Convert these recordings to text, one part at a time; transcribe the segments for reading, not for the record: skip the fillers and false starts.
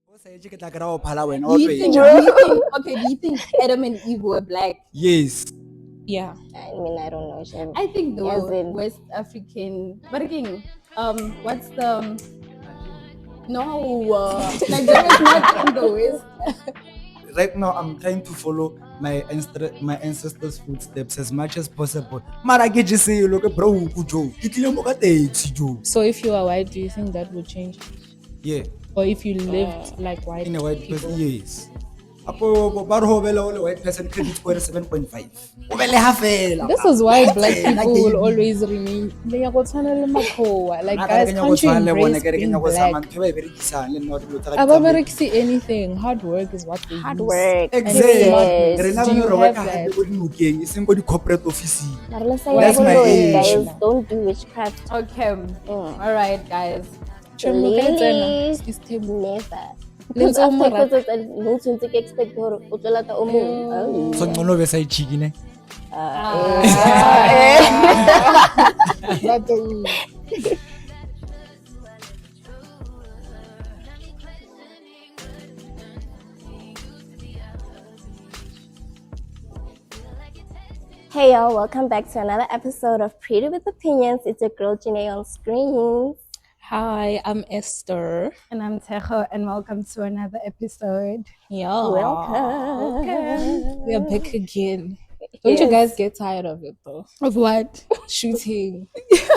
Do you think Adam and Eve were black? Yes. Yeah. I mean, I don't know. Shem. I think they As were in- West African. But again, what's the no? Nigeria's not in the West. Right now, I'm trying to follow my ancestors' footsteps as much as possible. Mara ke just say look bro, Joe. Joe. So if you are white, do you think that would change? Yeah, Or if you lived like white in a white people? person, yes. Apo ba re ho bela o le white person credit score 7.5. O bele ha fela. This is why black Like people will a- always remain. Like, Nna ka guys, re ke can't nyako you tshwana le bone, embrace ke re ke being nyako black? tsamaya ntho e ba e berekisang le nna o dilo tsa ka di Aba tsamaye. see anything. Hard work is what they Hard use. work. Exactly. Yes. Re na Do you re have ka that? hape go dinokeng, e seng go di-corporate officing. But let's say That's my age. guys, don't do witchcraft. Okay. All right, guys. Please. Is table. Never. Let's Because all after no to expect her to tell her oh. So ngcono be sa ichiki ne. Hey y'all, welcome back to another episode of Pretty with Opinions. It's your girl Janae on screen. Hi, I'm Esther. And I'm Tejo, and welcome to another episode. Yeah. Welcome. We are back again. Don't you guys get tired of it though? Of what? Shooting,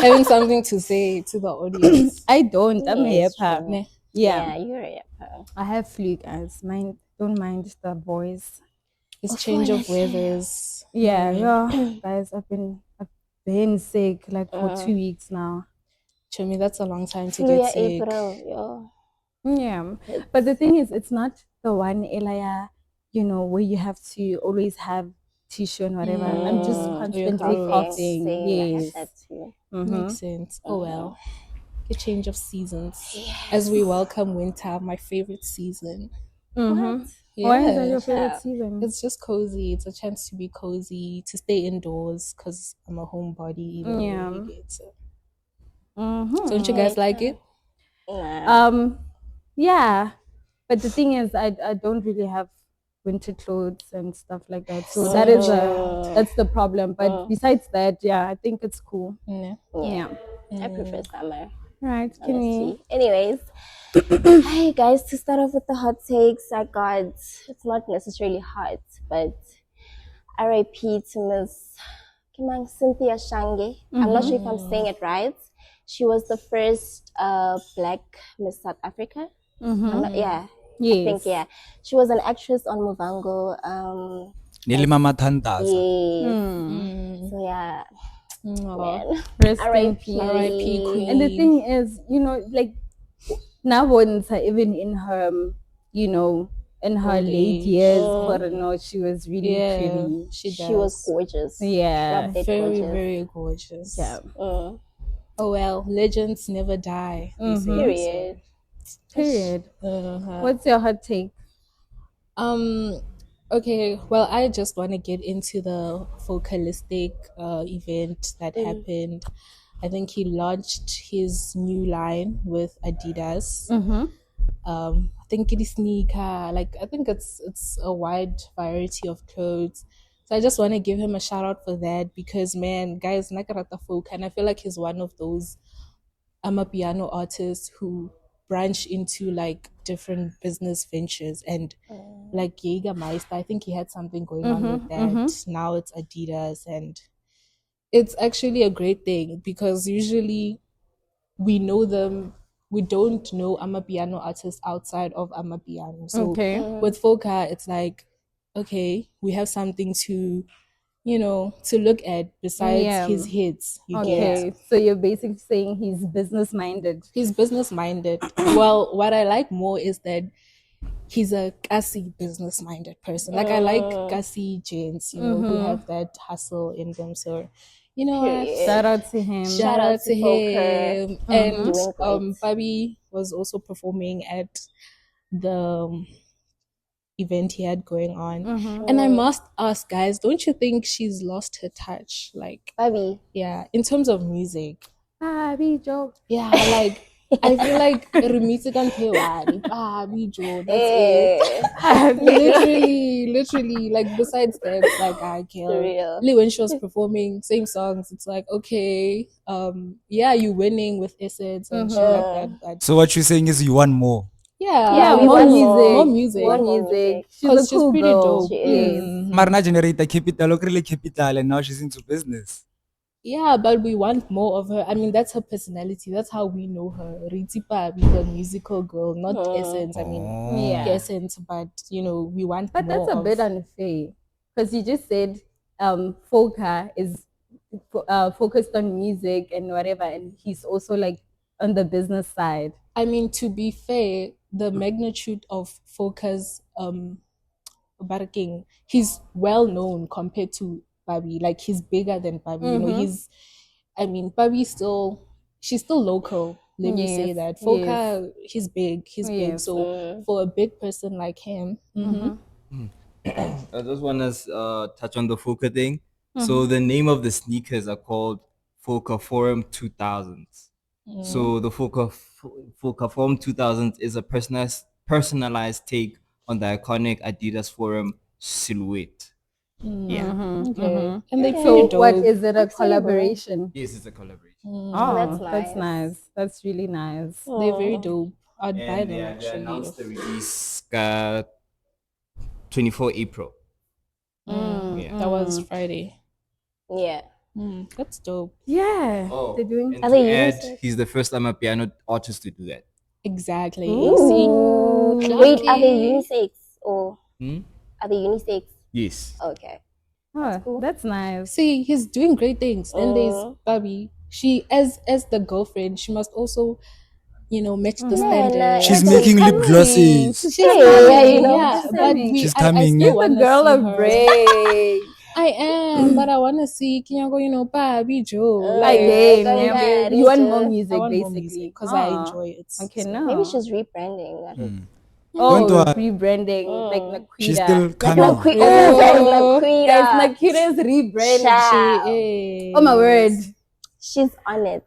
having something to say to the audience. I don't. I'm a Yes, yapper. true. Yeah. Yeah, you're a yapper. I have flu, guys. Don't mind the boys. It's change of weathers. Yeah, guys. I've been sick like for 2 weeks now. Chumi, that's a long time to Yeah, get sick. April. Yeah, but the thing is, it's not the one Elaya, where you have to always have tissue and whatever. I'm just constantly coughing. Yes. That too. Makes sense. Oh well. A change of seasons. As we welcome winter, my favorite season. Mm-hmm. Yeah. Why is that your favorite season? It's just cozy. It's a chance to be cozy, to stay indoors because I'm a homebody. Yeah. So. Mm-hmm. Don't you guys like it? Yeah, but the thing is, I don't really have winter clothes and stuff like that. So that's the problem. But besides that, yeah, I think it's cool. Yeah. I prefer summer. Right, can we? Anyways, hi guys. To start off with the hot takes, I got. It's not necessarily hot, but R.I.P. to Miss Kimang Cynthia Shange. I'm not sure if I'm saying it right. She was the first black Miss South Africa. Yes. I think she was an actress on Muvango. Neli Mama Tantas. So yeah. Man. Rest in peace. R.I.P. Queen. And the thing is, like now once even in her, in her late years, but no, she was really pretty. She was gorgeous. Yeah, very, very gorgeous. Yeah. Oh well, legends never die. They say, Period. What's your hot take? Okay, well, I just want to get into the Focalistic event that happened. I think he launched his new line with Adidas. I think it is sneaker. Like I think it's a wide variety of clothes. So I just want to give him a shout out for that because man, guys, Nakarata Folk, and I feel like he's one of those Amapiano artists who branch into like different business ventures and like Jägermeister, I think he had something going on with that. Now it's Adidas and it's actually a great thing because usually we know them, we don't know Amapiano artists outside of Amapiano. So with Foka, it's like, okay, we have something to look at besides his hits. So you're basically saying he's business minded. He's business minded. Well, what I like more is that he's a Kasi business minded person. Like I like Kasi gents, who have that hustle in them. So, shout out to him. Shout out to him. And Fabi was also performing at the event he had going on. And I must ask, guys, don't you think she's lost her touch? Like Fabi. Yeah, in terms of music. Fabi joke. Yeah, like I feel like Remitsi can pay one. Bijo, that's it. Literally, like besides that, like I kill. Real. Really, when she was performing same songs, it's like okay, yeah, you winning with essence and shit like that, but So what you're saying is you want more. yeah, we more want music. more music. More More music. music. She's a 'Cause she's cool pretty girl. dope. She Yes. is. Marna generator capital, really capital, and now she's into business. Yeah, but we want more of her. I mean, that's her personality. That's how we know her. Ritipa, the musical girl, not Essence. I mean, Yeah. Essence, but you know, we want But more that's a of. bit unfair because you just said Foka is focused on music and whatever, and he's also like on the business side. I mean, to be fair, the magnitude of Focus Barking, he's well known compared to Babi. Like he's bigger than Babi. You know, Babi's still she's still local. Let me say Yes, that. yes. Foka, he's big. He's big. Yes. So for a big person like him, I just want to touch on the Foka thing. So the name of the sneakers are called Foka Forum 2000s. So the Foka Forum 2000s is a personalized take on the iconic Adidas Forum silhouette. Yeah. okay, and they're So pretty what dope. is it? A That's really good. collaboration? Yes, it's a collaboration. Oh, That's nice. That's really nice. They're very dope. I'd buy And them they actually. announced the release 24 April. Yeah. That was Friday. Yeah. That's dope. Yeah. Oh, They're doing and Are to they add, unisex? he's the first piano artist to do that. Exactly. Ooh. See? Wait, are they Clucky. unisex or are they unisex? Yes. Okay. Oh, that's nice. See, he's doing great things. Then there's Babi. She, as the girlfriend, she must also, match the standard. She's She's making lip coming. glosses. She's Yeah, coming. you know, Yeah, she's but coming. She's I coming. still She's want a to girl see of her. break. I am, but I want to see Kinyago, Babi Joe. Again, going yeah. bad, You want Rachel. more I music, want more basically. music because I Ah, enjoy it. Okay, So- no. Maybe she's rebranding. That is. Oh, Don't worry. rebranding like Naquita. She's still Like coming. Naquita. Oh, guys, Guys, Naquita. Naquita's rebranding. Child. Oh my word. She's on it.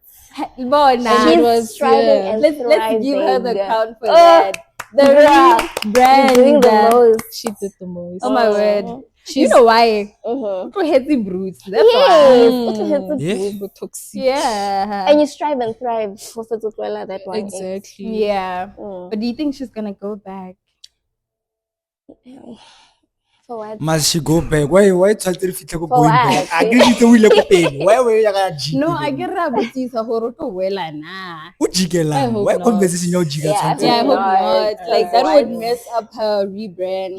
Bon, nah. She's She's was- striving yeah. and Let's thriving. give her the crown for Oh, that. The bruh. rebrand. She's doing the most. She did the most. Oh my word. You She's know why? Mm-hmm. Heavy Bruce. That's Yes. Yeah. toxic. why. Yeah. And you strive and thrive for Fetutwela that one. Exactly. Yeah. But do you think she's gonna go back? For what? Must she go back? Why try to fit go For going what? back? I agree with you go pele. Why you gonna jig? No, I get rabutisa horoto wela na. Who jigela? I hope Why not. conversation you jiga? Yeah, I Yeah, I hope not. not. Like that would mess up her rebrand.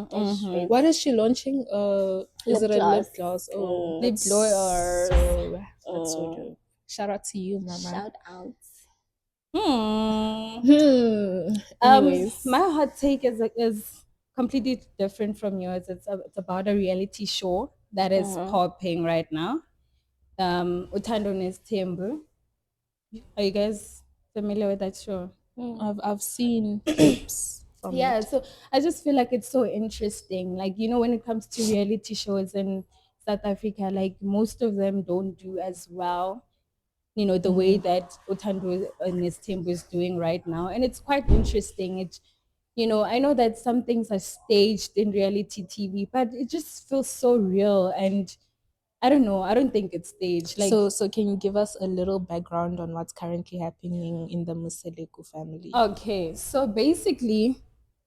That's What is she launching? Is Lip it a lip gloss. gloss? Oh, Lip that's gloss. that's so dope. Shout out to you, mama. Shout out. Anyways, My hot take is completely different from yours. It's about a reality show that is popping right now. Utando Tembu. Are you guys familiar with that show? I've seen clips from Yeah, it. so I just feel like it's so interesting. Like, when it comes to reality shows in South Africa, like most of them don't do as well, the way that Utando and Tembu is doing right now. And it's quite interesting. I know that some things are staged in reality TV, but it just feels so real. And I don't know. I don't think it's staged. Like, So can you give us a little background on what's currently happening in the Museleku family? okay, so basically,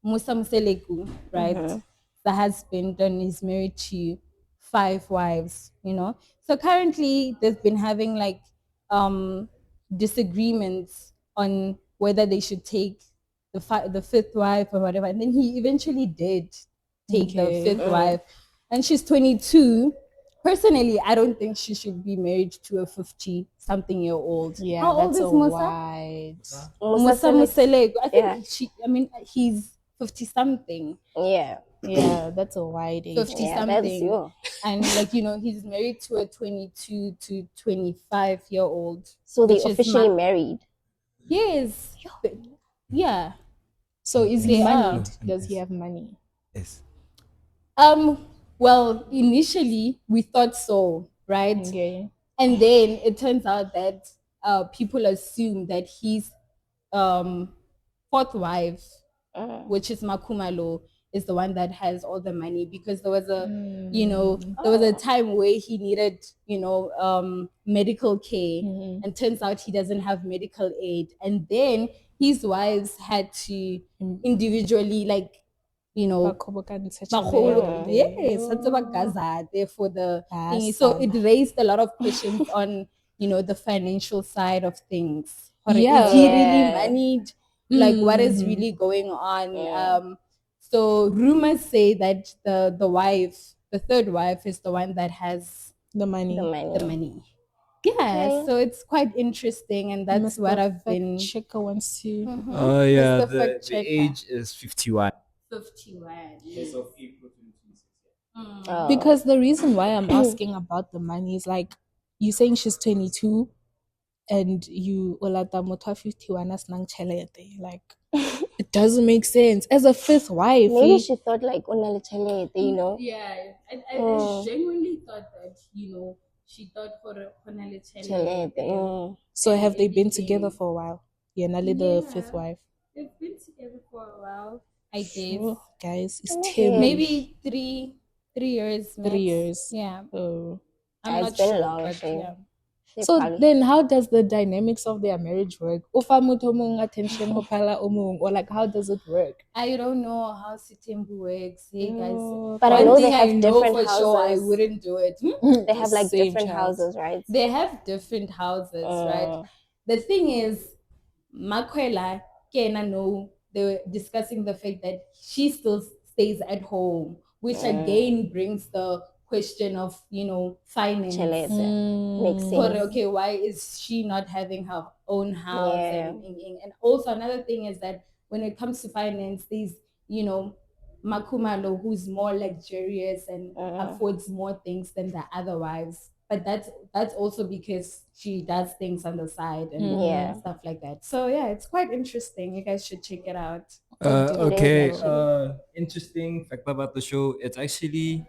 Musa Museleku, right, the husband, and is married to 5 wives. So currently they've been having like disagreements on whether they should take the fifth wife or whatever, and then he eventually did take the fifth wife, and she's 22. Personally, I don't think she should be married to a 50-something-year-old. Yeah, How old that's is a Musa? wide. Musa Muselego. I think Yeah. he's 50-something. Yeah. Yeah, that's a wide age. 50 Yeah, that's something. you. And he's married to a 22 to 25-year-old. So they which is officially married. Yes. Yeah. So is he They married? are. Does he have money? Yes. Well, initially we thought so, right? Okay. And then it turns out that people assume that his fourth wife, which is Makumalo, is the one that has all the money, because there was a there was a time where he needed medical care, and turns out he doesn't have medical aid, and then his wives had to individually yes, that's about Gaza there for the thing. So it raised a lot of questions on the financial side of things. Is he really moneyed? Like, what is really going on? So rumors say that the third wife, is the one that has The money. the money. Yeah, so it's quite interesting, and that's what I've been. Checker wants to. Oh yeah, Mr. the Fact Checker. age is 51. 51. As of April 2026. Because the reason why I'm asking about the money is like, you saying she's 22 and you olata motho 51 as nang chelete. Like, it doesn't make sense. As a fifth wife. Maybe she thought like unale chelete, Yeah, I genuinely thought that, she thought for Honale Chelete. So have they been together for a while? Yeah, Nali the fifth wife. They've been together for a while, I guess. Oh, guys, it's Tim. Maybe 3 years. 3 years. Yeah. Oh. I'm It's not been sure, long, but Shane. yeah. So then how does the dynamics of their marriage work? Ufa motho mong attention ho phala o mong, or like how does it work? I don't know how Sitembu works. Hey guys. But I know One they thing have I know different for sure, I houses. wouldn't do it. They have like Same different child. houses, right? They have different houses, right? The thing is, Makwela, Kena, no, they were discussing the fact that she still stays at home, which again brings the question of, finance. Chelete. Makes Or, sense. okay, why is she not having her own house? Yeah. And also another thing is that when it comes to finance, there's, Makumalo, who's more luxurious and affords more things than the other wives. But that's also because she does things on the side and stuff like that. So yeah, it's quite interesting. You guys should check it out. Okay. actually. Interesting fact about the show. It's actually,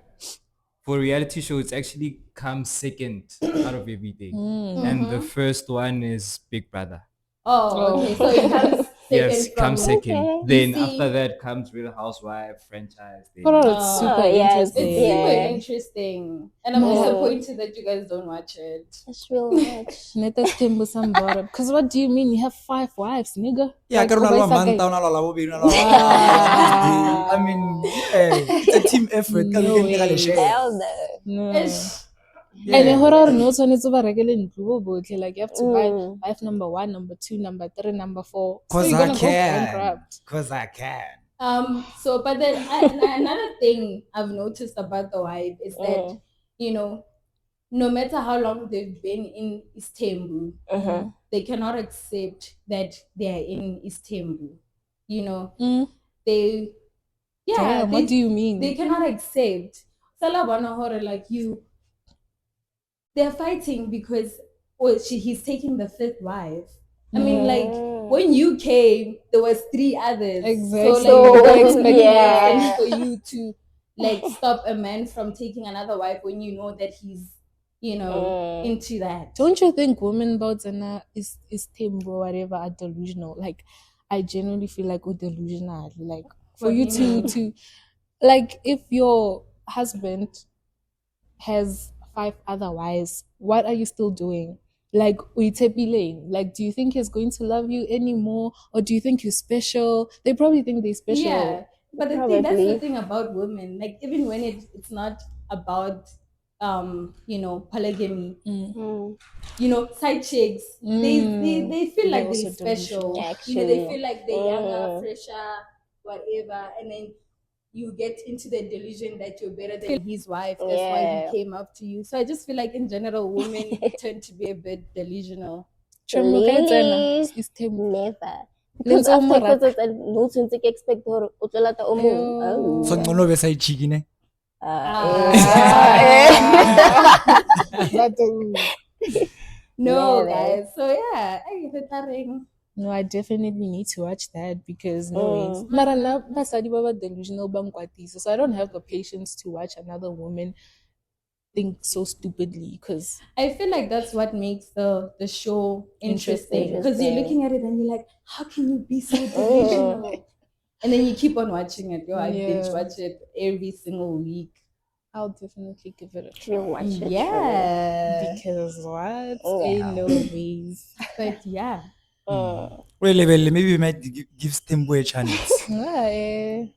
for a reality show, it's actually comes second out of everything, and the first one is Big Brother. Oh, okay. So it comes second. Yes, comes second. Okay. Then You see- after that comes Real Housewife franchise. Then Oh, it's super yes, interesting. It's super Yeah. interesting. And I'm disappointed that you guys don't watch it. It's real much. Because what do you mean? You have 5 wives, nigga? Yeah, Like, I Oba Isaka- I mean, it's a team effort. No way. Hell no. No. Ish. And then horror no tshwanetse ba rekele ntlo bo botlhe. Like you have to buy wife number 1, number 2, number 3, number 4. So Cause you're I gonna go can. bankrupt. Cause I can. So, but then another thing I've noticed about the wife is that, no matter how long they've been in Istanbul, they cannot accept that they are in Istanbul. They, Damn, what do you mean? They cannot accept. Salabana horror like you. They're fighting because he's taking the 5th wife. I mean, like when you came, there was 3 others. Exactly. So like, So, it yeah. makes sense for you to like stop a man from taking another wife when you know that he's, into that. Don't you think women about Zana is tembo or whatever are delusional? Like, I genuinely feel like we're delusional. Like, for you to like, if your husband has 5 other wives, what are you still doing? Like, like, do you think he's going to love you anymore, or do you think you're special? They probably think they're special. Yeah, but that's the thing about women. Like, even when it's not about polygamy, side chicks, they feel like they're special. Actually. They feel like they're younger, fresher, whatever, and then you get into the delusion that you're better than his wife. That's why he came up to you. So I just feel like in general, women tend to be a bit delusional. Please, Is tembo. never. Because after because no tshwantse ke expect hore o tlo lata o mong. So ngcono be side chick ne. No, guys. So yeah, No, I definitely need to watch that because Mara na basadi ba ba delusional ba nkwatisa. So I don't have the patience to watch another woman think so stupidly because I feel like that's what makes the show interesting because you're looking at it and you're like, how can you be so delusional? And then you keep on watching it. Yo, I binge watch it every single week. I'll definitely give it a try. You watch it. Yeah, Because what? Ain't no ways. but yeah. Well, maybe we might give Stembo a chance.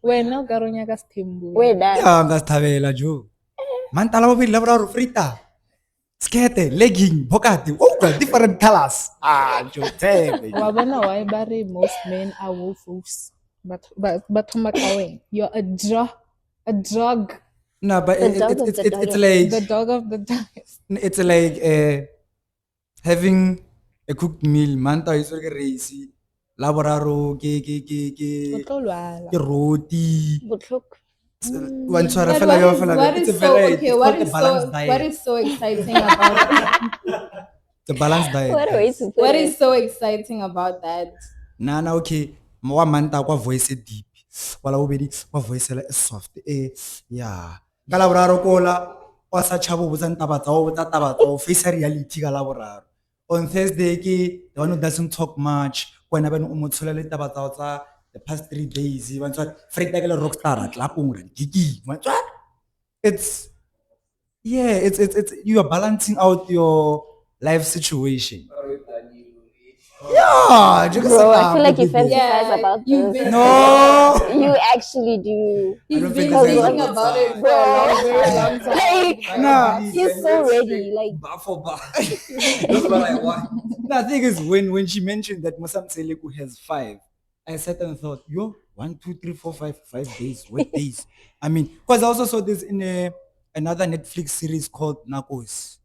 Wena karonya ka Stembu. We're done. Yeah, ngasithabela Joe. Mantala bobedi laboraro frita. Skete, legging, bokati, different colors. Joe, tebe. Wa bona why bare most men are wolves. But you're a dog. No, but The dog of it's the dog. like The dog of the dog. it's like having a cooked meal. Manta is like racy. Laboraro, ke roti. Butluk. One sorry, I But feel like it's a very it's called a balanced diet. what is so exciting about It's a balanced diet. What a way guys. to put what it. is so exciting about that? Nana okay. Mwa manta kwa voice deep. Wala bobedi kwa voice la soft. Yeah. Ka laboraro kola wa sa chabo botsa taba tsa o face reality ka laboraro. On Thursday ke the one who doesn't talk much. When ba no mo tshola le taba tsa the past 3 days. One tswa Fred ke le rockstar clapong re gigi. It's you are balancing out your life situation. Yeah, Bro, I feel like you fantasize about you've this. been No. You actually do. He's don't been think it's thinking like about it that. for a very long Like, time. Nah. he's so ready. Like, Bar for bar. That's what I want. The thing is, when she mentioned that Musam Seleku has 5, I sat and thought, 1, 2, 3, 4, 5 days. What days? I mean, because I also saw this in another Netflix series called Narcos.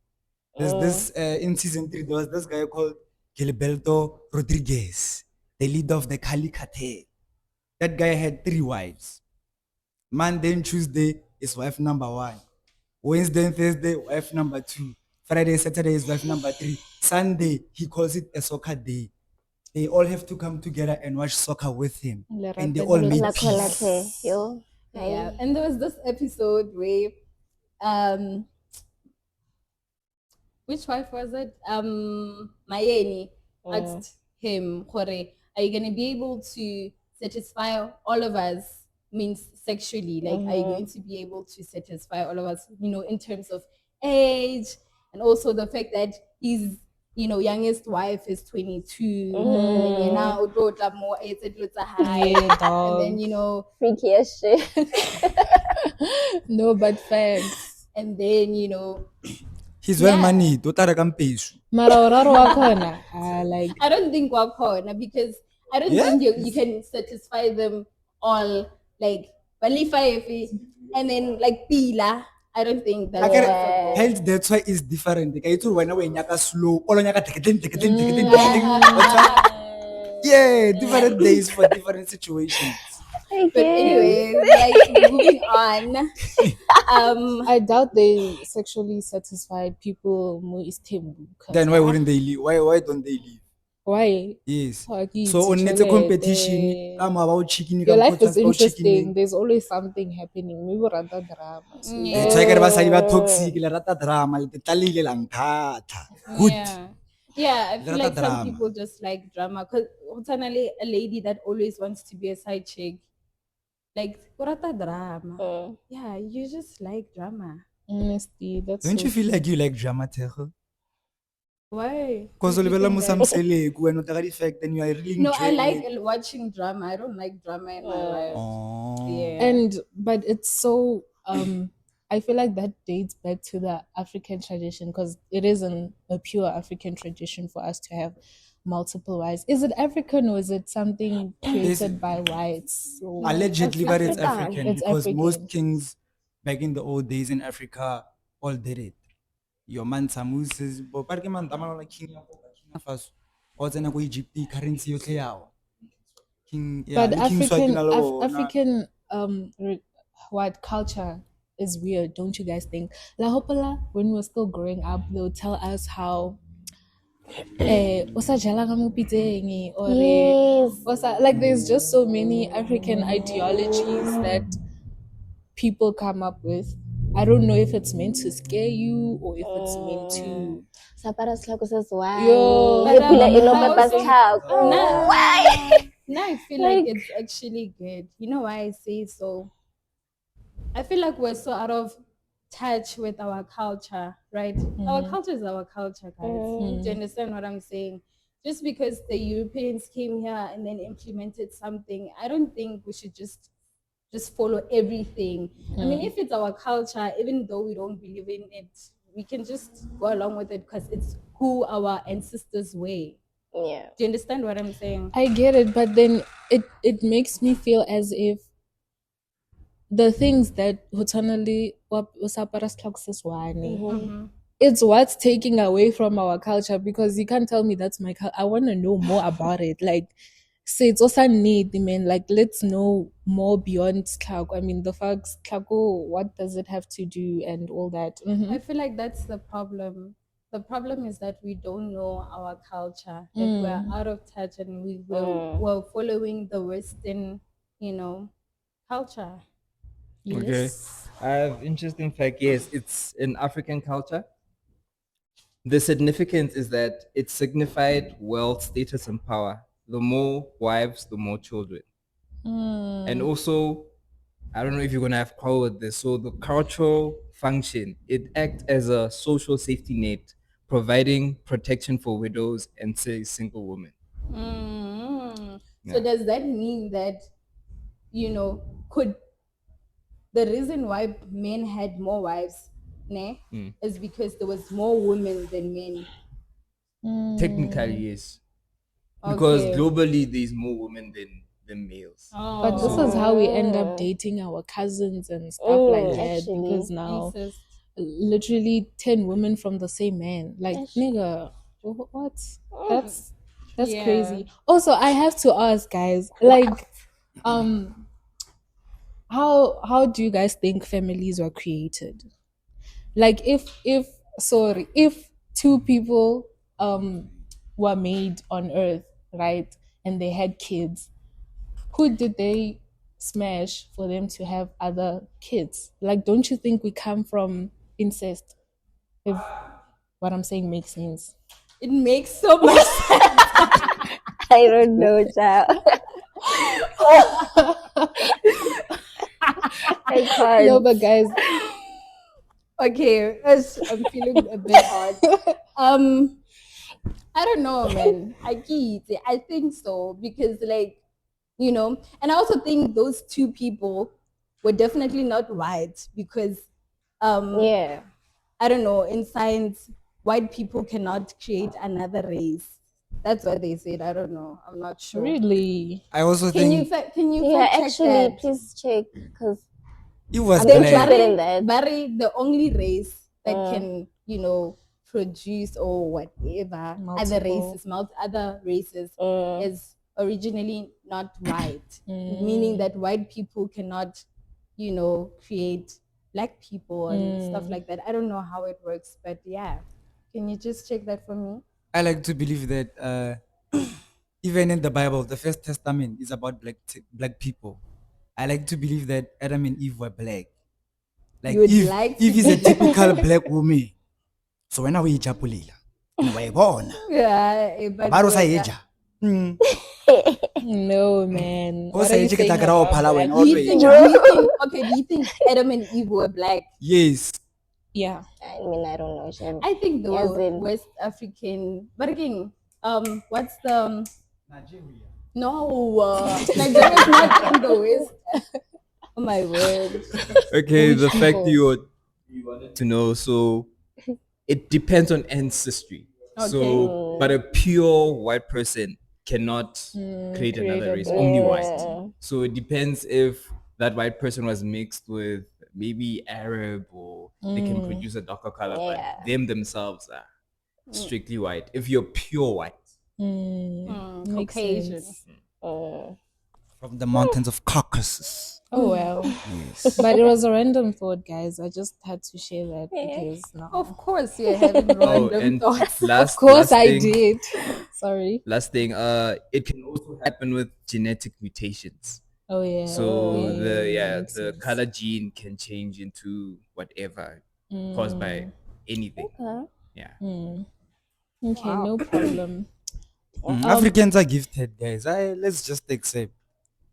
There's this in season 3. There was this guy called Gilberto Rodriguez, the leader of the Cali cartel. That guy had 3 wives. Monday and Tuesday is wife number 1. Wednesday and Thursday, wife number 2. Friday, Saturday is wife number 3. Sunday, he calls it a soccer day. They all have to come together and watch soccer with him. And they all made peace. yo. Yeah, and there was this episode where, which wife was it? Mayeni asked him, "Hore, are you gonna be able to satisfy all of us? Means sexually, like, are you going to be able to satisfy all of us? In terms of age, and also the fact that his, youngest wife is 22, and then now more age, and then Freaky as shit. No, but facts. and then He's well money. Totara kampesu. Mara oraro wa khona. Like I don't think wakhona because I don't think you can satisfy them all, like balifa and then like pila. I don't think that's possible. Health, that's why it's different. Like, it's when we nyaka slow, all nyaka yeah, different days for different situations. But anyways, like moving on. I doubt they sexually satisfied people more is tembu. Then why wouldn't they leave? Why don't they leave? Why? Yes. Haki, So on it's a teacher, competition. I'm about chicken. your life is interesting. There's always something happening. Maybe rather drama. So It's like basadi ba toxic, le rata drama, le tlalile la nthata. Good. Yeah, I feel like Drama. some people just like drama because a lady that always wants to be a side chick, like kurata drama. Yeah, you just like drama. Honestly, that's Don't so you feel like you like drama, Tejo? Why? Because olebela musamsele when the fact then you are really No, I enjoying like it. watching drama. I don't like drama in my life. Oh. Yeah. but it's so I feel like that dates back to the African tradition because it isn't a pure African tradition for us to have multiple wives. Is it African or is it something created by whites? So Allegedly, but it's African It's because African. most kings back in the old days in Africa all did it. Your man Samuses, but parke man tamala like king Faso. Or tsena go Egypt currency yotlhe yawo. King yeah, but le King African Swatini African what culture is weird, don't you guys think? La Hopola, when we were still growing up, they'll tell us how like there's just so many African ideologies that people come up with. I don't know if it's meant to scare you or if it's meant to. Sapara Slako says why? Yo, But, Hepula I Inopapa's also- talk. Nah, Why? now I feel like Like- it's actually good. You know why I say so? I feel like we're so out of touch with our culture, right? Our culture is our culture, guys. Do you understand what I'm saying? Just because the Europeans came here and then implemented something, I don't think we should just follow everything. I mean, if it's our culture, even though we don't believe in it, we can just go along with it because it's who our ancestors were. Yeah. Do you understand what I'm saying? I get it, but then it makes me feel as if the things that Hotanali it's what's taking away from our culture, because you can't tell me that's my culture. I want to know more about it. Like, say it's also need, man. Like, let's know more beyond Tlhago. I mean, the facts, Tlhago, what does it have to do and all that? I feel like that's the problem. The problem is that we don't know our culture. Like we're out of touch and we're following the Western, culture. Okay. I have interesting fact. Yes, it's in African culture. The significance is that it signified wealth, status, and power. The more wives, the more children. And also, I don't know if you're gonna have power with this. So the cultural function, it acts as a social safety net, providing protection for widows and say single women. So does that mean that, could the reason why men had more wives, is because there was more women than men? Technically, yes. Because Okay. globally there's more women than males. But this is how we end up dating our cousins and stuff like that. actually. Because now, Incest. literally 10 women from the same man. Like, nigga, what? That's Yeah. crazy. Also, I have to ask, guys, like, how do you guys think families were created? Like, if two people were made on earth, right, and they had kids, who did they smash for them to have other kids? Like, don't you think we come from incest? If what I'm saying makes sense. It makes so much sense. I don't know, child. I can't. No, but guys, Okay, I'm feeling a bit hard. I don't know, man. I think so because, like, and I also think those two people were definitely not white because, Yeah. I don't know. In science, white people cannot create another race. That's what they said. I don't know. I'm not sure. really, I also Can you think Yeah, fact check actually, that? please check because it was I'm black. interested in that. Barry, the only race that can, produce or whatever other races is originally not white, meaning that white people cannot, create black people and stuff like that. I don't know how it works, but yeah. Can you just check that for me? I like to believe that even in the Bible, the First Testament is about black people. I like to believe that Adam and Eve were black. Like You would Eve, like to Eve is a typical black woman. So when we ijabulila, wayibona. Yeah, but Baro sa eja. no, man. Ho What sa are you eja ke saying tla kry-a ho about phala black? wena, o tlo eja. do you think Adam and Eve were black? Yes. Yeah. I mean, I don't know. Shem. I think the As in- West African, but again, what's the Nigeria. no? Nigeria is not in the West. Oh my word! Okay, Which the fact people? you wanted to know, so it depends on ancestry. So, but a pure white person cannot create another race, only white. So it depends if that white person was mixed with maybe Arab or they can produce a darker color, Yeah. but them themselves are strictly white. If you're pure white. Makes Caucasian. sense. From the mountains of Caucasus. Oh well. Yes. But it was a random thought, guys. I just had to share that because now. Of course, you're having Oh, random and thoughts. Of course, I thing, did. Sorry. Last thing, it can also happen with genetic mutations. Oh yeah. So that makes the sense. color gene can change into whatever caused by anything. Okay. Yeah. Okay, no problem. Africans are gifted, guys. Let's just accept.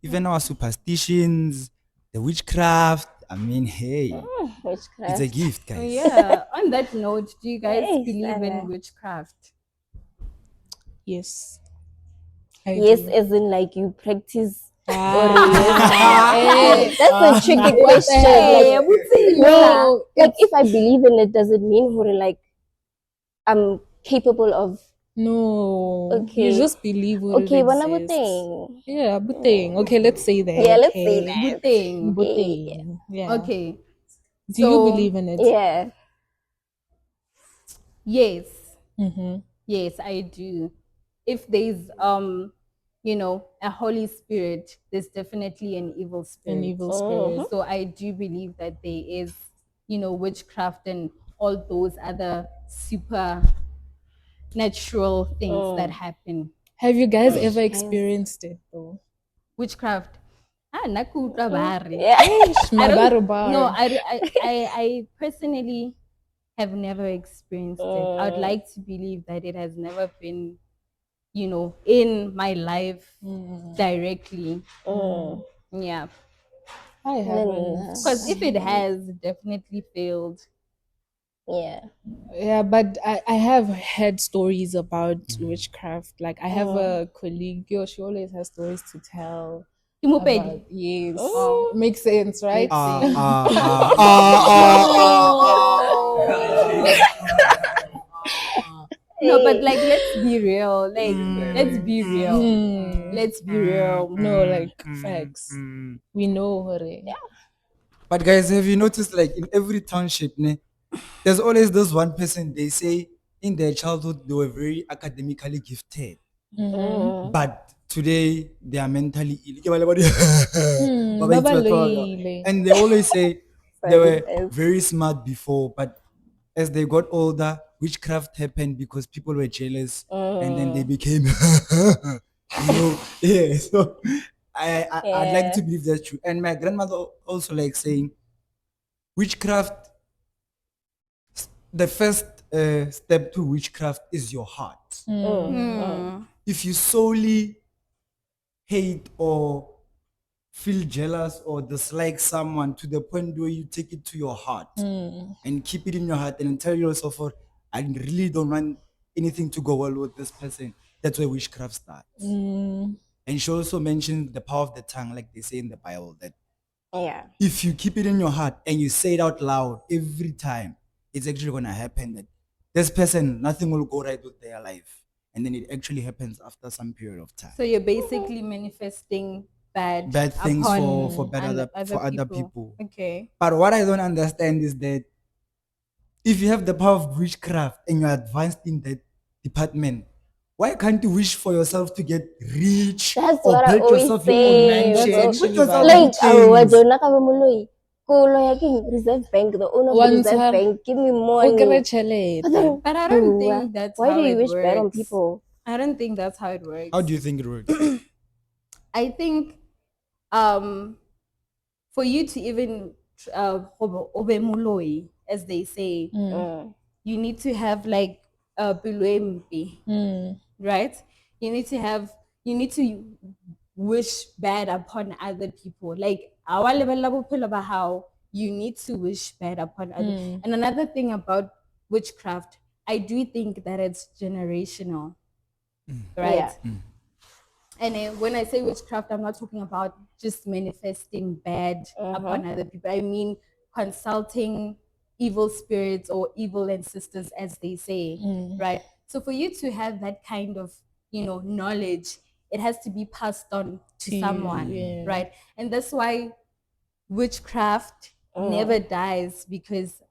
Even our superstitions, the witchcraft. I mean, hey, it's a Witchcraft. gift, Oh, guys. yeah. On that note, do you guys Hey, believe in Sana. witchcraft? Yes, I Yes, do. as in like you practice. Or Ah, eh, that's a tricky what the question. hell? Hey, Like, No, like it's if I believe in it, does it mean like I'm capable of? no. You Okay, just believe what it okay, one other exists. thing. Yeah, buting. Okay, let's say that. Yeah, let's say Okay, that. Buting. Yeah, buting. Yeah. Okay. Do you So, believe in it? yeah. yes. Mm-hmm. Yes, I do. If there's a Holy Spirit, there's definitely an evil An spirit. evil spirit. So I do believe that there is, witchcraft and all those other supernatural things that happen. Have you guys Eish, ever guys. experienced it though? Witchcraft. Ah, nakuta bare. Yeah. Eish, I mabaru don't bar. no, I personally have never experienced it. I would like to believe that it has never been, in my life directly. Yeah. I haven't. Because if it has, it definitely failed. Yeah. Yeah, but I have heard stories about witchcraft. Like I have a colleague, yo, she always has stories to tell about. Timopedi. Yes, Oh. makes sense, right? Makes sense. No, but Hey. like, let's be real. Like, let's be real. Let's be real. No, like facts. We know her. But guys, have you noticed like in every township, ne, there's always this one person they say in their childhood they were very academically gifted. But today they are mentally ill. Baba loile. And they always say they Sorry, were guys. very smart before, but as they got older, witchcraft happened because people were jealous and then they became yeah. So I'd like Yeah. to believe that's true. And my grandmother also like saying witchcraft, the first step to witchcraft is your heart. If you solely hate or feel jealous or dislike someone to the point where you take it to your heart and keep it in your heart and tell yourself, oh, I really don't want anything to go well with this person. That's where witchcraft starts. And she also mentioned the power of the tongue, like they say in the Bible, that Yeah. if you keep it in your heart and you say it out loud every time, it's actually going to happen that this person, nothing will go right with their life. And then it actually happens after some period of time. So you're basically manifesting bad Things upon for other people. Okay. But what I don't understand is that if you have the power of witchcraft and you're advanced in that department, why can't you wish for yourself to get rich That's or what I build always yourself your own say. That's mansion? actually Wish yourself valid. Like, good things. wajona ka bamuloi. Kulo yaking Reserve Bank, the owner of the Once Reserve her- Bank, give me O kry money. tšhelete. But then, But I don't duh, think that's why how do you it wish works. bad on people? I don't think that's how it works. How do you think it works? I think for you to even obemuloi, as they say, you need to have like a right? You need to wish bad upon other people. Like our level of how you need to wish bad upon other. And another thing about witchcraft, I do think that it's generational, right? Yeah. And when I say witchcraft, I'm not talking about just manifesting bad upon other people. I mean consulting evil spirits or evil ancestors, as they say, right? So for you to have that kind of, knowledge, it has to be passed on to someone, right? And that's why witchcraft never dies, because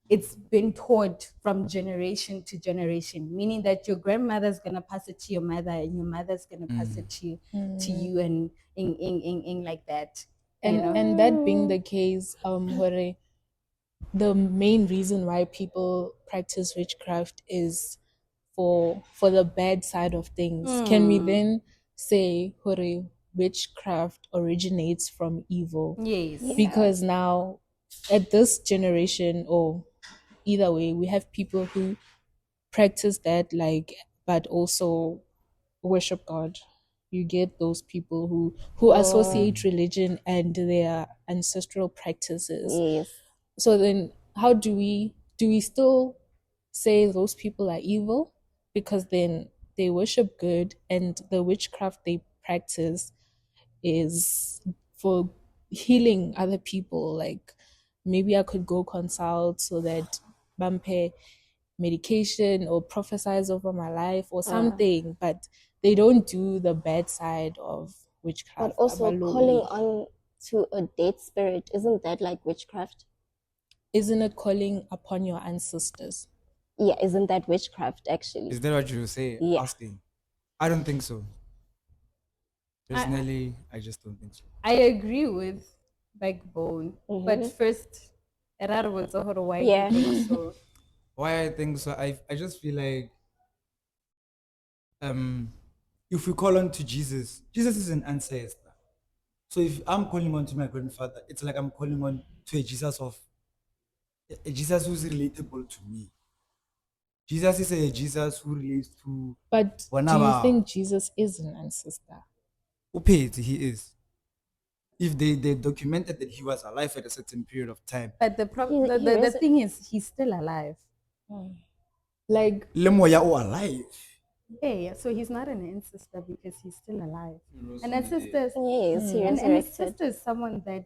it's been taught from generation to generation, meaning that your grandmother's gonna pass it to your mother, and your mother's gonna pass it to you, and in like that. And that being the case, Hore, the main reason why people practice witchcraft is for the bad side of things. Can we then say, Hore, witchcraft originates from evil. Yes. Because now, at this generation, or either way, we have people who practice that, like, but also worship God. You get those people who associate religion and their ancestral practices. Yes. So then, how do we still say those people are evil? Because then they worship good, and the witchcraft they practice is for healing other people. Like, maybe I could go consult so that Bampe medication or prophesize over my life or something, but they don't do the bad side of witchcraft. But also Abaloi. calling on to a dead spirit, isn't that like witchcraft? Isn't it calling upon your ancestors? Yeah, isn't that witchcraft actually? Is that what you say? Yeah. Asking. I don't think so. Personally, I just don't think so. I agree with Backbone, but first, Error was why Yeah. you think so. Why I think so? I just feel like if we call on to Jesus, Jesus is an ancestor. So if I'm calling on to my grandfather, it's like I'm calling on to a Jesus who's relatable to me. Jesus is a Jesus who relates to But do you think Jesus is an ancestor? he is. If they documented that he was alive at a certain period of time, But the the thing is, he's still alive. Like, Lemoya or alive. Yeah, so he's not an ancestor because he's still alive. An ancestor, Yes, he an resurrected. ancestor is someone that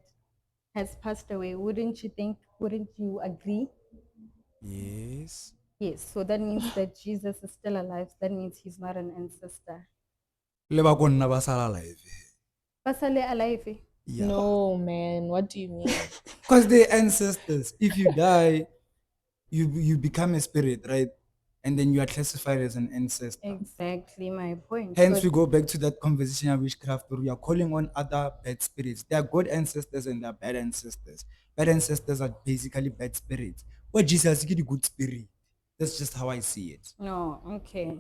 has passed away. Wouldn't you think? Wouldn't you agree? Yes. Yes. So that means that Jesus is still alive. That means he's not an ancestor. Leba konna basala alive. Basale alive. Eh? Yeah. no, man, what do you mean? Because they're ancestors. If you die, you become a spirit, right? And then you are classified as an ancestor. Exactly my point. Hence, we go back to that conversation of witchcraft where we are calling on other bad spirits. There are good ancestors and there are bad ancestors. Bad ancestors are basically bad spirits. But Jesus is a good spirit. That's just how I see it. No, okay.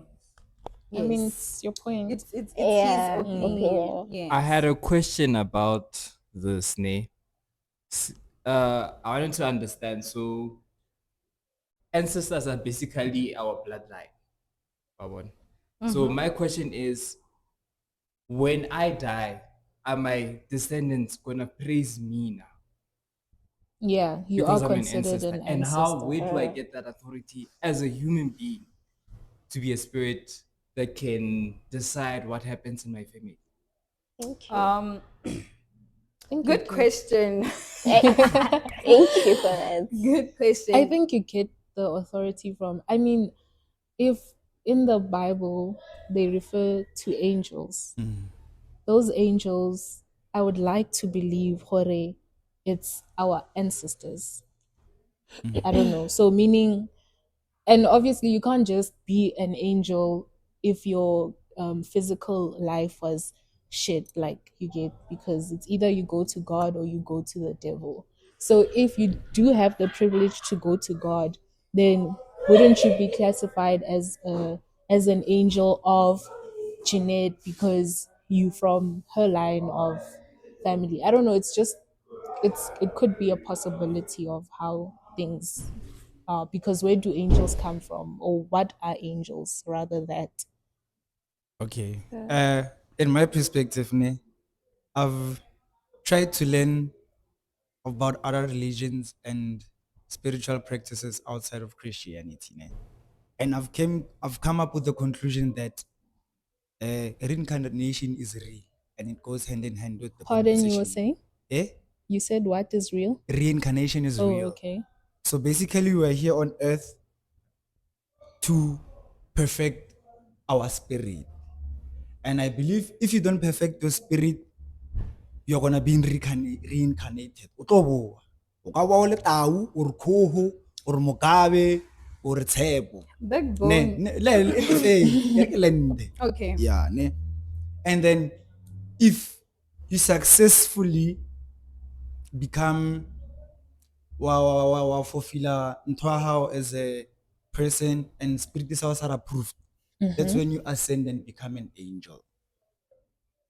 I mean, it's your point. It's Yeah, his opinion. Yes. I had a question about the snake. I wanted to understand. So, ancestors are basically our bloodline. Babon. So, my question is, when I die, are my descendants gonna praise me now? Yeah, you Because are I'm an considered ancestor. an And ancestor. where do I get that authority as a human being to be a spirit that can decide what happens in my family? Thank you. Good question. Thank you for that. Good question. I think you get the authority from, I mean, if in the Bible they refer to angels, those angels, I would like to believe, Hore, it's our ancestors. I don't know. So, meaning, and obviously, you can't just be an angel if your physical life was shit, like you get, because it's either you go to God or you go to the devil. So if you do have the privilege to go to God, then wouldn't you be classified as an angel of Jeanette because you from her line of family? I don't know. It's just it could be a possibility of how things are, because where do angels come from, or what are angels rather? That Okay. In my perspective, I've tried to learn about other religions and spiritual practices outside of Christianity. And I've come up with the conclusion that reincarnation is real and it goes hand in hand with the pardon, you were conversation. saying, you said what is real? Reincarnation is Oh, real. okay. So basically, we are here on earth to perfect our spirit. And I believe if you don't perfect your spirit, you're gonna be reincarnated. O tlo boa. O ka ba o le tau, or kgoho, or mokabe, or tshepo. Backbone. Okay. Yeah, ne. And then if you successfully become wa fulfill ntho ya hao as a person and spirit is approved, that's when you ascend and become an angel.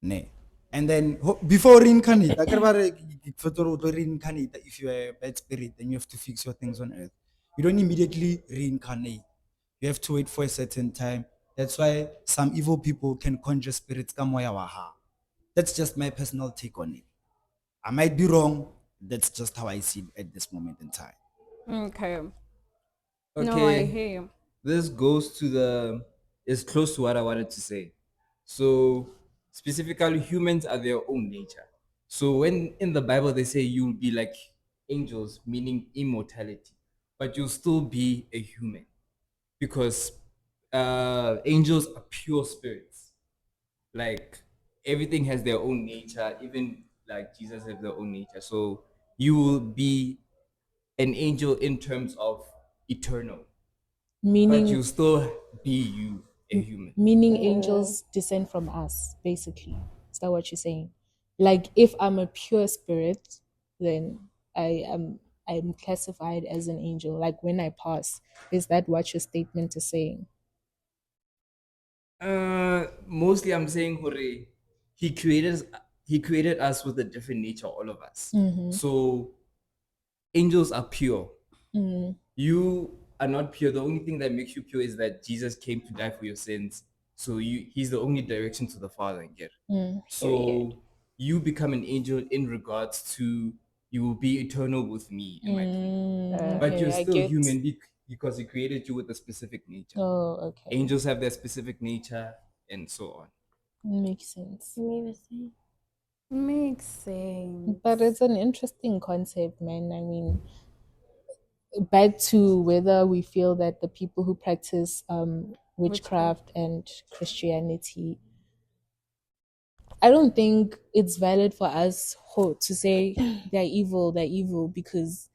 Ne. And then before reincarnate, reincarnate, if you're a bad spirit, then you have to fix your things on earth. You don't immediately reincarnate. You have to wait for a certain time. That's why some evil people can conjure spirits. That's just my personal take on it. I might be wrong. That's just how I see it at this moment in time. Okay. No, I Okay, hear you. this goes to the is close to what I wanted to say. So specifically, humans are their own nature. So when in the Bible they say you'll be like angels, meaning immortality, but you'll still be a human because angels are pure spirits. Like everything has their own nature, even like Jesus has their own nature. So you will be an angel in terms of eternal, but Meaning, you still be you, a human. meaning angels descend from us, basically. Is that what you're saying? Like, if I'm a pure spirit, then I'm classified as an angel. Like when I pass, is that what your statement is saying? Mostly I'm saying Hore, he created he created us with a different nature, all of us. So angels are pure. You are not pure. The only thing that makes you pure is that Jesus came to die for your sins. So he's the only direction to the Father and get. Period. So you become an angel in regards to you will be eternal with me in my kingdom. But you're Okay, I still get. human because he created you with a specific nature. Oh, okay. Angels have their specific nature and so on. Makes sense. Makes sense. But it's an interesting concept, man. I mean, back to whether we feel that the people who practice witchcraft and Christianity, I don't think it's valid for us to say they're evil, because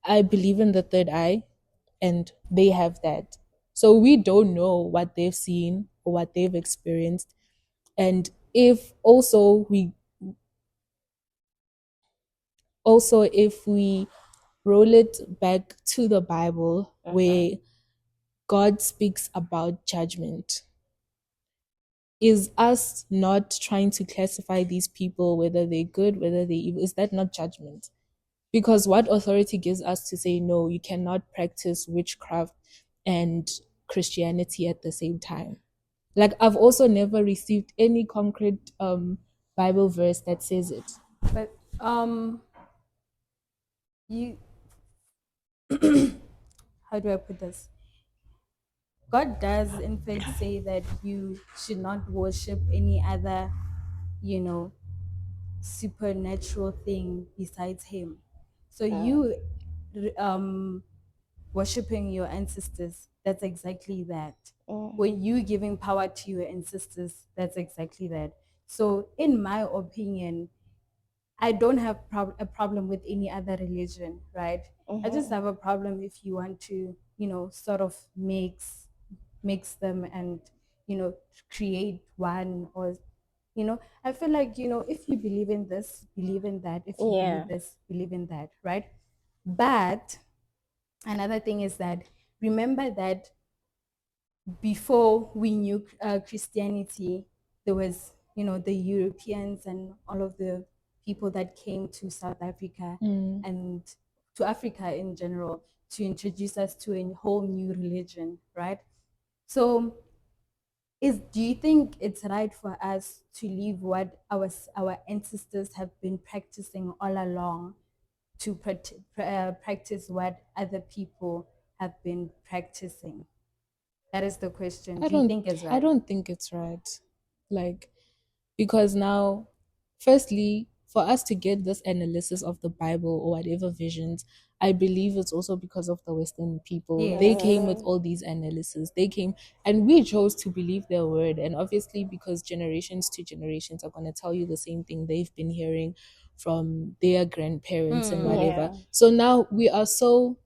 I believe in the third eye and they have that. So we don't know what they've seen or what they've experienced. And if we roll it back to the Bible, where God speaks about judgment, is us not trying to classify these people, whether they're good, whether they're evil, is that not judgment? Because what authority gives us to say, no, you cannot practice witchcraft and Christianity at the same time? Like, I've also never received any concrete Bible verse that says it. But you how do I put this? God does in fact say that you should not worship any other, you know, supernatural thing besides him. So you worshiping your ancestors, that's exactly that. When you giving power to your ancestors, that's exactly that. So in my opinion, I don't have a problem with any other religion, right? I just have a problem if you want to, sort of mix them and, create one, or, I feel like, if you believe in this, believe in that. If you believe this, believe in that, right? But another thing is that, remember that before we knew Christianity, there was, the Europeans and all of the people that came to South Africa and to Africa in general to introduce us to a whole new religion, right? So, do you think it's right for us to leave what our ancestors have been practicing all along to practice what other people have been practicing? That is the question. Do you think it's I right? don't think it's right. Like, because now, firstly, for us to get this analysis of the Bible or whatever visions, I believe it's also because of the Western people. Yes. They came with all these analysis. They came and we chose to believe their word. And obviously, because generations to generations are going to tell you the same thing they've been hearing from their grandparents and whatever. So now we are so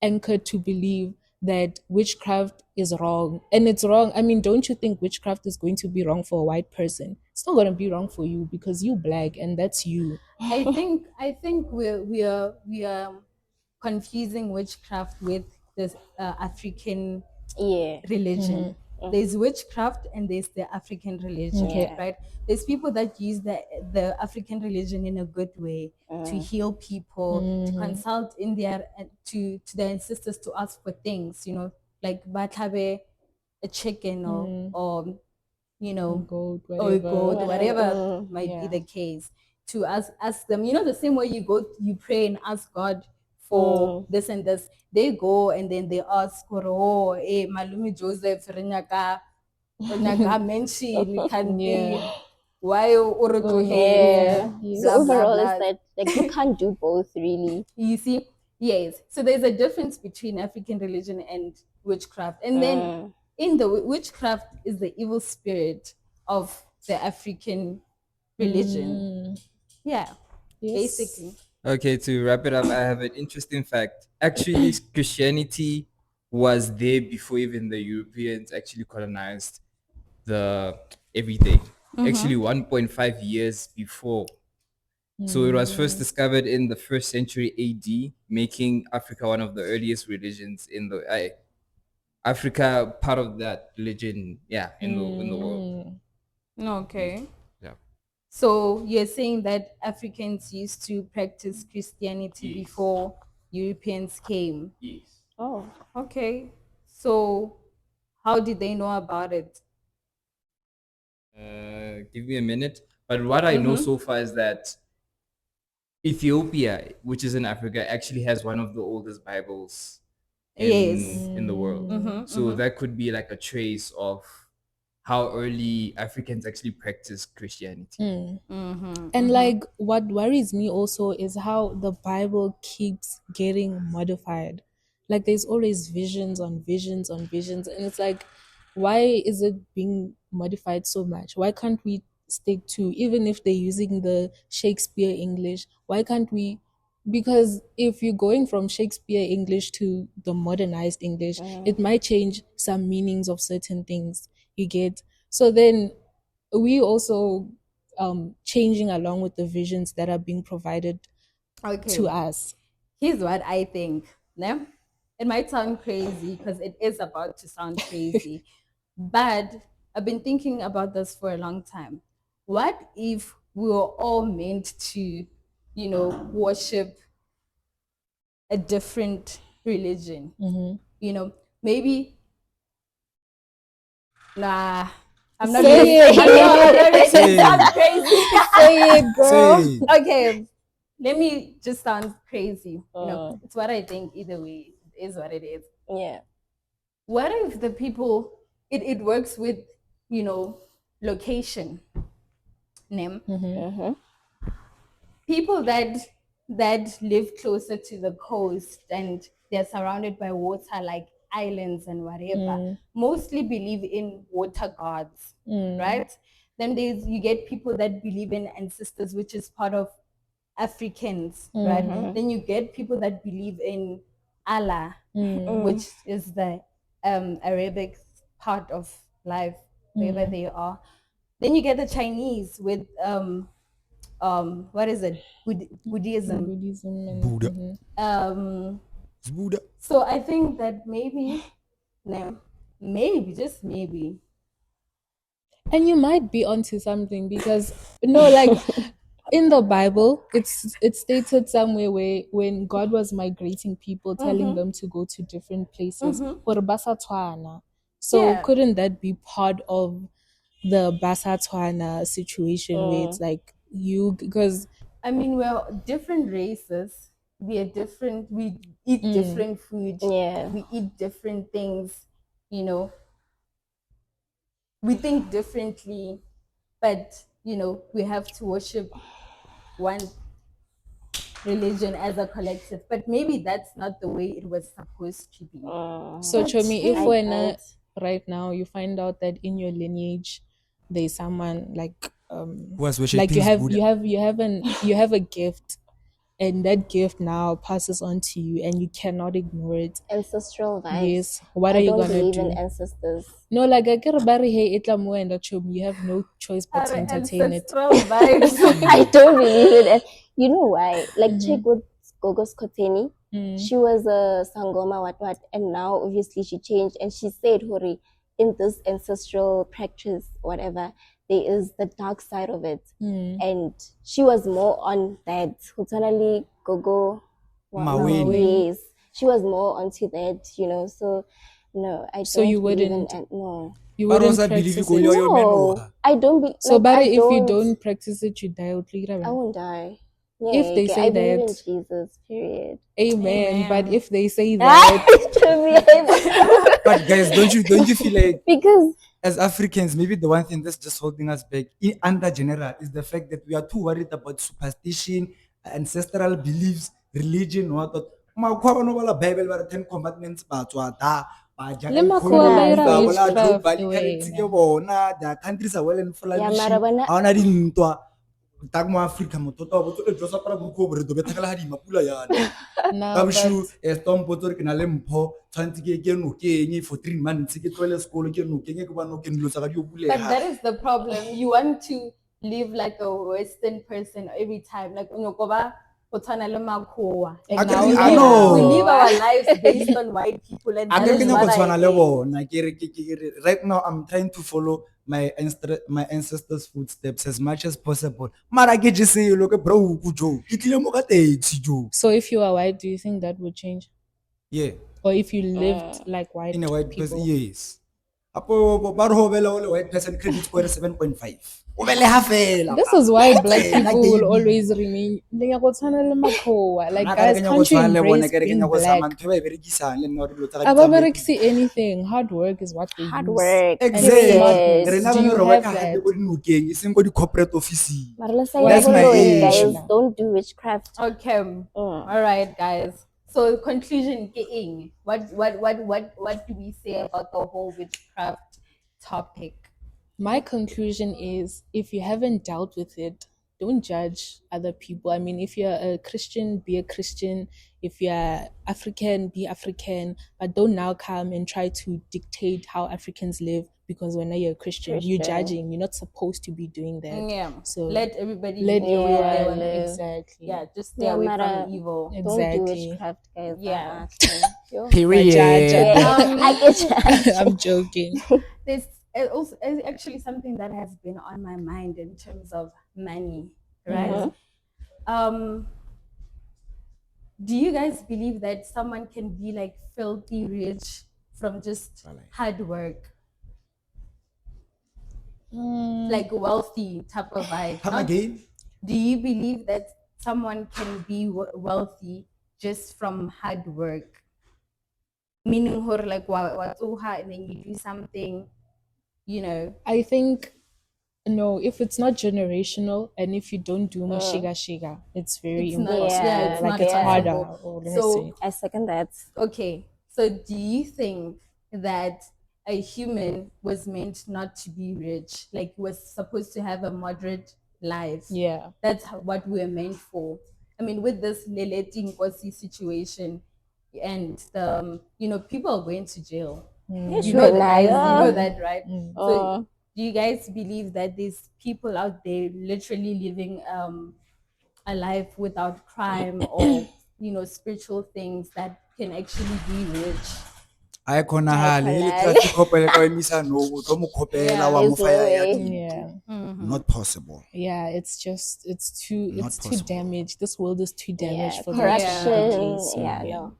anchored to believe that witchcraft is wrong, and it's wrong. I mean, don't you think witchcraft is going to be wrong for a white person? It's not going to be wrong for you because you black and that's you. I think we are confusing witchcraft with this African religion. There's witchcraft and there's the African religion, Okay. right? There's people that use the African religion in a good way to heal people, to consult in their to their ancestors to ask for things, like batlabe, a chicken or Gold, or a whatever. goat, whatever might be Yeah. the case, to ask them, the same way you pray and ask God for this and this. They go and then they ask, oh, hey, Malumi Joseph, Renyaka mention can be why Yeah. Yes. So blah blah overall, blah. it's that like you can't do both really. You see, yes. So there's a difference between African religion and witchcraft. And then in the witchcraft is the evil spirit of the African religion. Yeah, Yes. basically. Okay, to wrap it up, I have an interesting fact. Actually, Christianity was there before even the Europeans actually colonized the everything. Actually, 1.5 years before. So it was first discovered in the first century AD, making Africa one of the earliest religions in the Africa part of that religion, in the world. Okay. Yeah. So you're saying that Africans used to practice Christianity before Europeans came. Yes. Oh. Okay. So how did they know about it? Give me a minute. But what I know so far is that Ethiopia, which is in Africa, actually has one of the oldest Bibles in the world. So that could be like a trace of how early Africans actually practiced Christianity. And like what worries me also is how the Bible keeps getting modified. Like there's always visions on visions on visions, and it's like, why is it being modified so much? Why can't we stick to, even if they're using the Shakespeare English, why can't we? Because if you're going from Shakespeare English to the modernized English, it might change some meanings of certain things. You get? So then we also changing along with the visions that are being provided to us. Here's what I think. No? It might sound crazy because it is about to sound crazy, but I've been thinking about this for a long time. What if we were all meant to, worship a different religion? Maybe, nah, I'm not Say gonna it, I'm not gonna Say sound it. crazy. Say it, girl. Say, Okay, let me just sound crazy. It's what I think either way. It is what it is. Yeah. What if the people, it works with, location, name? People that live closer to the coast and they're surrounded by water, like islands and whatever, mostly believe in water gods, right? Then you get people that believe in ancestors, which is part of Africans, right? Then you get people that believe in Allah, which is the Arabic part of life, wherever they are. Then you get the Chinese with what is it? Buddhism. Buddhism and Buddha. It's Buddha. So I think that maybe, just maybe. and you might be onto something, because like in the Bible, it's stated somewhere where when God was migrating people, telling them to go to different places, gore ba sa tshwana. So Yeah. couldn't that be part of the Basa Tshwana situation where it's like because I mean, we're different races. We are different. We eat different food. Yeah. We eat different things. We think differently, but we have to worship one religion as a collective. But maybe that's not the way it was supposed to be. So Chomi, if I when can't. right now you find out that in your lineage there's someone like Was like worshipping Buddha. you have a gift, and that gift now passes on to you and you cannot ignore it. Ancestral vibes. Yes, what I are you don't gonna believe do? in ancestors. No, like I get bari hey itla mo and Chomi, you have no choice but to entertain it. Ancestral vibes. I don't believe it. You know why? Like check with Gogos Koteni. She was a Sangoma what, and now obviously she changed and she said, Hori, in this ancestral practice, whatever, there is the dark side of it. And she was more on that. Hutanali Gogo. Maweni. Yes. She was more onto that, you know. So, no, I So don't you believe wouldn't- in no. You But wouldn't also believe practice you it. go your No, I don't be So, like, but I if you don't practice it, you die. I won't die. If they okay, say I believe in that- Jesus, period. Amen. But Amen. if they say that, But guys, don't you feel like because as Africans, maybe the one thing that's just holding us back under general is the fact that we are too worried about superstition, ancestral beliefs, religion, what. Makgwa ba no bala Bible ba re 10 commandments ba tswa da ba ja Le ka makgowa economy, ba ira ba bola witchcraft global way, currency ke man. bona, their countries are well and Yeah, flourishing. mara bona- Ha ona dintwa tak mo Africa motho ta botse le josa para boko bore do betagala ha di mapula yana. No, Ka but boshu storm potso re ke na le mpho tshwantse ke no keng for 3 months ke tlwele sekolo ke no keng ke ba no keng dilo tsa ka di o But bulega. that is the problem. You want to live like a Western person every time. Like unokoba otana le makhowa. And I now can- you I have know. We to- live our lives based on white people, and A that ke is ke nyako what tshwana I le hate. bona right now I'm trying to follow my ancestors footsteps as much as possible. Mara ke je se lo ke bro ku jo. Ke tlile mo ka taxi jo. So if you are white, do you think that would change? Yeah, Or if you lived like white in a white people? person, yes. Apo ba re ho bela o le white person credit score 7.5. O bele ha fela. This is why black Tsena people will gaming. always remain. Like Nna ka re guys, ke nyako can't you tshwana le bona, embrace ke re ke being nyako sama black? ntho e ba e berekisang le nna hore dilo tsa ka di Aba tsamaye berekisi anything. Hard work is what they hard use. work. Exactly. Yes. Re na Do bana you re have worka that? hard ko dinokeng, e seng ko di corporate office. Mara let's say That's my age. guys, don't do witchcraft. Okay. All right, guys. So conclusion getting what do we say about the whole witchcraft topic? My conclusion is if you haven't dealt with it, don't judge other people. I mean, if you're a Christian, be a Christian. If you're African, be African. But don't now come and try to dictate how Africans live because when you're a Christian, you're judging. You're not supposed to be doing that. Yeah. So let everybody let live the way they everyone want to live. exactly. Yeah, just stay Yeah, away Mara, from evil. Don't do Exactly. witchcraft, guys. Yeah. Period. I get you. I'm joking. There's also actually something that has been on my mind in terms of money, right? Do you guys believe that someone can be like filthy rich from just hard work? Like wealthy type of vibe. Come Not- again. Do you believe that someone can be wealthy just from hard work? Meaning, hore like and then you do something, you know. I think no, if it's not generational and if you don't do shiga, it's very It's not, impossible. yeah, it's like not it's harder. possible. Or let me So say. I second that. okay, so do you think that a human was meant not to be rich, like was supposed to have a moderate life? Yeah. That's what we're meant for. I mean, with this Leleti Nkosi situation and the people are going to jail. You know that, right? So do you guys believe that there's people out there literally living a life without crime or spiritual things that can actually be rich? I khonahale le traffic copela ka emisa no o tlo mo khopela wa mo fire ya Yeah. not possible. Yeah, it's too Not too possible. damaged. This world is too damaged for corruption. that to be the case. Yeah, no.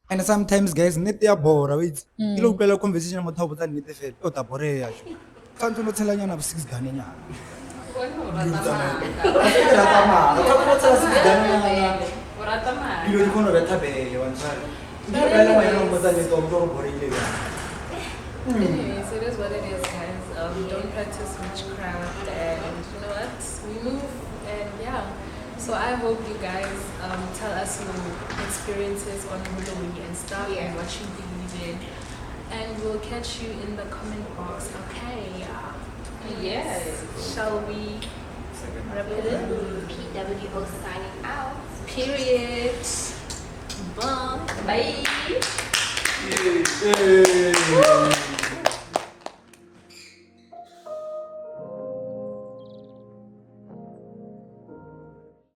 And sometimes guys nnete ya bora wait ke lo utlwela conversation ya motho a botsa nnete fela o ta boreya jo tshwantse no tshelanyana bo 6 gane nyana dilo di kgone go betha bele wa ntshware di utlwela ngwana o botsa nnete o motho o boreile bjang. Anyways, it is what it is, guys. Don't practice witchcraft, and you know what? We move, and yeah. So I hope you guys tell us your experiences on Halloween and stuff, and what you believe in, and we'll catch you in the comment box. Okay? Yes. Shall we wrap it up? PWO signing out. Period. Bye. Bye. Hey.